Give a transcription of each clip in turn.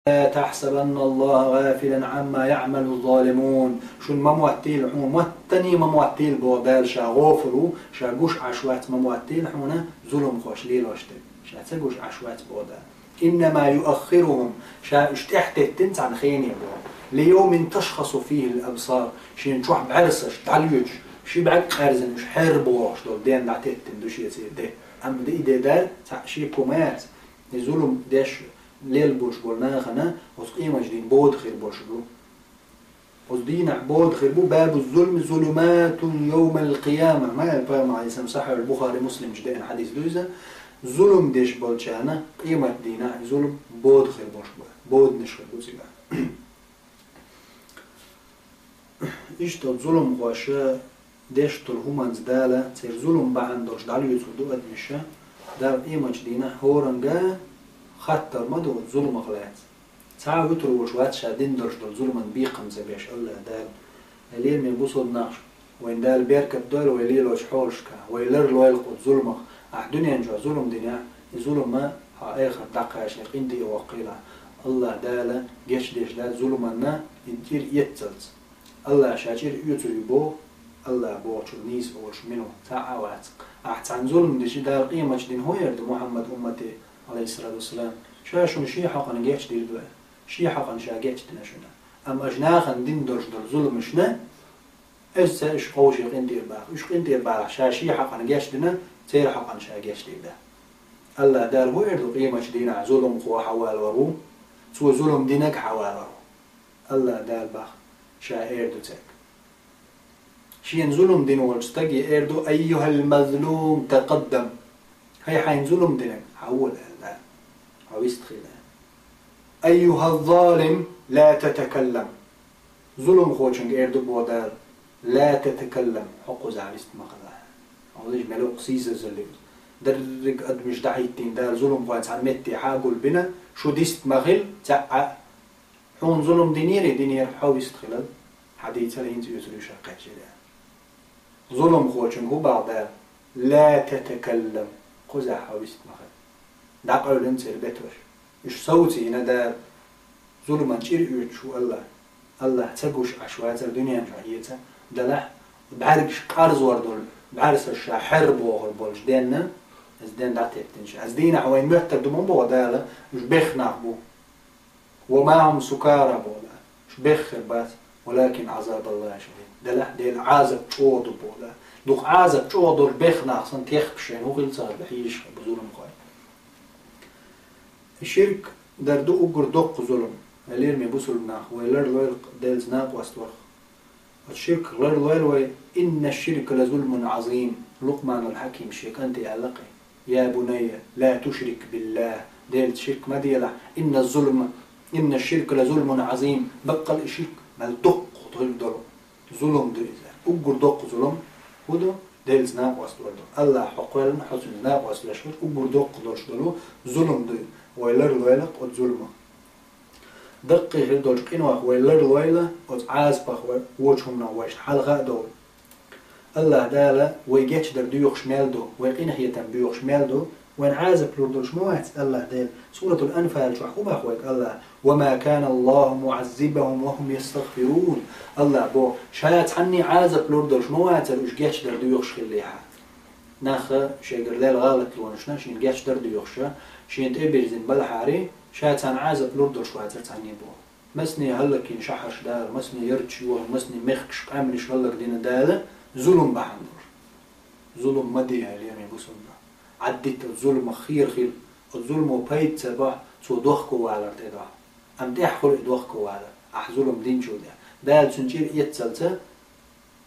لا تحسبن الله غافلا عما يعمل الظالمون. شون ما موتيل حون موتني ما موتيل بودال شا غوفرو شا جوش عشوات ما موتيل حونه ظلم خوش ليلوشت شا تجوش عشوات بودال. إنما يؤخرهم شا اشتحت تنت عن خيني بو ليوم تشخص فيه الأبصار شين تروح بعرسش تعليج شي بعد أرزن مش حربوش دول دين دعتت تندوش يصير ده أم ده دار شي كومات الظلم داش ليل بوش قلنا خنا وسقيمة جدين بود خير بوش بلو وسدين عبود خير بو باب الظلم ظلمات يوم القيامة ما يبقى عليه صحيح البخاري مسلم جدين حديث دوزة ظلم ديش بولشانا قيمة دينا ظلم بود خير بوش بود نشخر بوزيلا إيش ظلم خواشا ديش طلهما زدالة تصير ظلم بعندوش دالو يزودو أدمشا دار قيمة جدينا هورنجا خطر مدو ظلم خلات ساعة يترو وشوات شادين درش دل ظلما بيقم زبيش الله دال الليل من بوصل ناش وين دال بيركب دول ويليل وش حولشكا ويلر لويلقود ظلمك الدنيا نجوا ظلم دنيا ظلم ما آخر دقاش يقين دي وقيلة الله دال جيش ديش دال ظلمنا يدير يتزلز الله شاجر يتريبو الله بوش النيس بوش منو ساعة واتق أحسن ظلم ديش دال قيمة جدين هو يرد محمد أمتي عليه الصلاة والسلام شاشون شي حقا نجيش دير دوا شي حقا شاجيش دناشنا أم أجناخا دين درش دل ظلم شنا إسا إش قوش يقين دير باخ إش قين دير باخ شاشي حقا نجيش دنا تير حقا شاجيش دير ده الله دار هو يرد قيمة جدينا ظلم خو حوال ورو سو ظلم دينك حوال ورو الله دار باخ شا إردو تك شين ظلم دين والستجي إردو أيها المظلوم تقدم هي حين ظلم دينك حول الله أو يستخدم أيها الظالم لا تتكلم ظلم خوشنج إردو بودار لا تتكلم حقو زعبست مقلا أو ليش ملو قصيصة زليل درق قد مش دعيتين دار ظلم خوانس عن متي حاقل بنا شو ديست مغل تقع حون ظلم دينير حاو يستخلال حديثة لين تيسري شاقة جدا ظلم خوشنج هو بعد لا تتكلم قزع حاو يستمغل داق أولن تير بيتوش إش صوتي ندار ظلما شير شو الله تقوش عشوات الدنيا جايته دلح بعرقش قارز وردول بعرس الشا حرب وغربولش ديننا از دين دعتي بتنش از دين عوين مهتر دمون بو دالا مش بيخنع بو ومعهم سكارى بولا مش بيخر بس ولكن عذاب الله شديد دلح دين عازب تشودو بولا دوق عازب تشودو بيخنع صن تيخبشين وغيل صار بحيش بظلم قوي الشرك دردو أجر دق ظلم لير ميبوسل ناخ ويلر لويل ديلز ناق واستورخ الشرك لر لويل إن الشرك لظلم عظيم لقمان الحكيم شيك أنت يعلقي يا بني لا تشرك بالله ديل شرك ما ديلا إن الشرك لظلم عظيم بقى الشرك مال دق ظلم ظلم ديزا أجر دق ظلم ودو ديلز ناق واستورخ الله حقوالن حسن ناق واستورخ أجر دق ظلم دي ويلر لويلق وظلمه دقي هدول قنوة ويلر لويلة وعاز بخور وجههم نواش حلقة دول الله دالا ويجيش در ديوخ شمال دو ويقين هيتم بيوخ شمال دو وين عاز بلور شموات الله دال سورة الأنفال شو بخوك الله وما كان الله معذبهم وهم يستغفرون الله بو شايت عني عاز بلور شموات وش جيش در ديوخ شخليها ناخ شيقر ليل غالط لونشنا شين جيش در ديوخ شين تبرزين بالحاري شايت عن عازب لوردر شوات تاني بو مسني هلكين شحش دار مسني يرتشوا مسني مخكش قامنش هلك دين داله ظلم بحندر ظلم مديها اليوم بوسنا عدت الظلم خير الظلم وبيت سبع سو دوخكو على ارتدا ام تحخل دوخكو على ظلم دين شو ده سنجير يتسلسل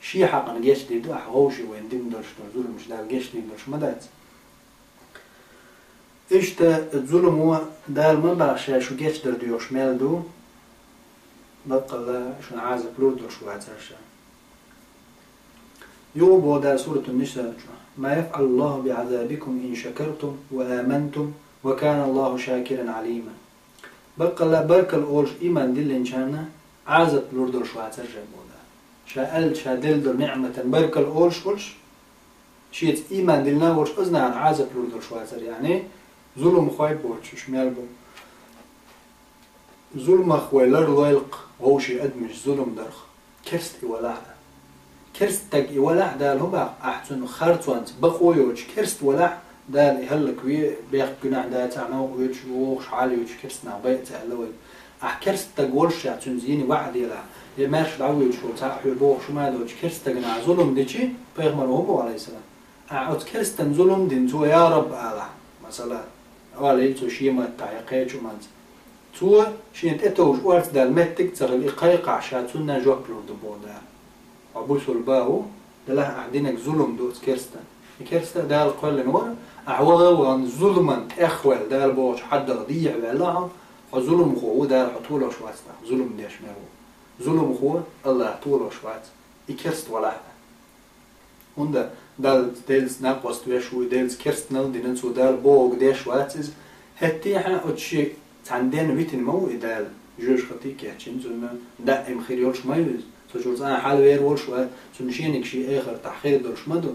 شي حقا جيش دي دو احغوشي وين دين درش ظلم مش دار جيش دي درش مدات إشتا الظلم هو دال ما بعشا شو جيش در ديوش مال دو بقى الله شو عازب لوردو شو هاترشا يوبو دال سورة النساء ما يفعل الله بعذابكم إن شكرتم وآمنتم وكان الله شاكرا عليما بقى الله برك الأولش إيمان دل إنشانا عازب لوردو شو هاترشا بودا شا دل در نعمة برك الأولش ولش شيت إيمان دلنا ولش أزنا عن عازب لوردو شو هاتر يعني ظلم خواهي بوش شمال بو ظلم خويلر لويلق ووشي أدمش ظلم درخ كرست ولا كرست تج ولا دال هم أحسن خارطوانت بقويوش كرست ولا دال يهلك وي بيخ جناح دا تعنا ويش وش عالي ويش كرسنا بيت علوي كرست تج ورش أحسن زيني وعد يلا يماش دعوي شو تاع حبوه شو ما دوش كرست تجنا ظلم ديشي بيغمر هو عليه السلام أعود كرست ظلم دين تو يا رب الله مثلا ولا تو شيء ما تعيقه شو ما تو شيء تأتوش وارد دال متك ترى الإقايق عشاتنا جوكلو دبودا عبوس الباو دله عدينك ظلم دوت كرستا دال قل نور أعوضه وان ظلما أخوال دال بوش حد ضيع بالله وظلم خو دال حطوله شواتنا ظلم ديش ماهو ظلم خو الله طوله شوات يكرست ولا هندا دال ديلز ناقص تويشو ديلز كرست نل دينسو دال بوغ ديش واتز هتي ها أتشي عندنا بيت الموء دال جوش خطيك يحكين زلنا دائم خير يورش ما يوز سجلت أنا حال وير ورش وسنشينك شيء آخر تحقير درش مدو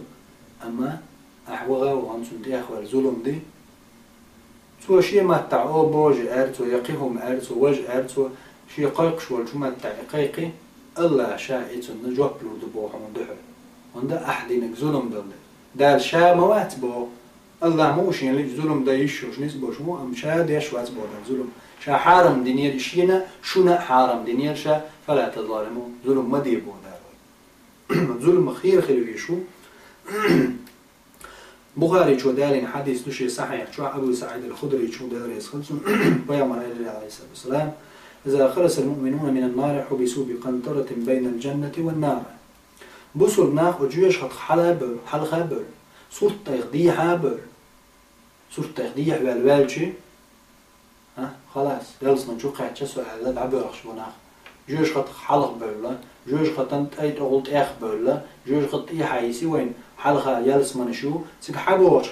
أما أحوغا وانسون دي أخوار ظلم دي سو شيء ما تعو بوج أرتو يقيهم أرتو وج أرتو شيء قيقش والشو ما تعقيقي الله شاء نجوب لورد بوهم دحر وندا أحدينك ظلم دال شا موات بو الله موشين ليش ظلم دا يشوش نسبوش مو أم شا ديش وات بو ظلم شا حارم دينير إشينا شونا حارم دينير شا فلا تظالموا ظلم ما ديبو دار ظلم خير ويشو بخاري شو دارين حديث نشي صحيح شو أبو سعيد الخدري شو دارين خلصون بيامر عليه الصلاة والسلام إذا خلص المؤمنون من النار حبسوا بقنطرة بين الجنة والنار بصر ناخ وجيش خط حلبل حلخبل صورة تغديها بل صورة تغديها بالوالشي ها خلاص يلص من شو قاعد شو سؤال عبر شو ناخ جوش خط حلق بولا جوش خط انت اي تقول اخ بولا جوش خط اي حيسي وين حلقة يلص من شو سبحبوش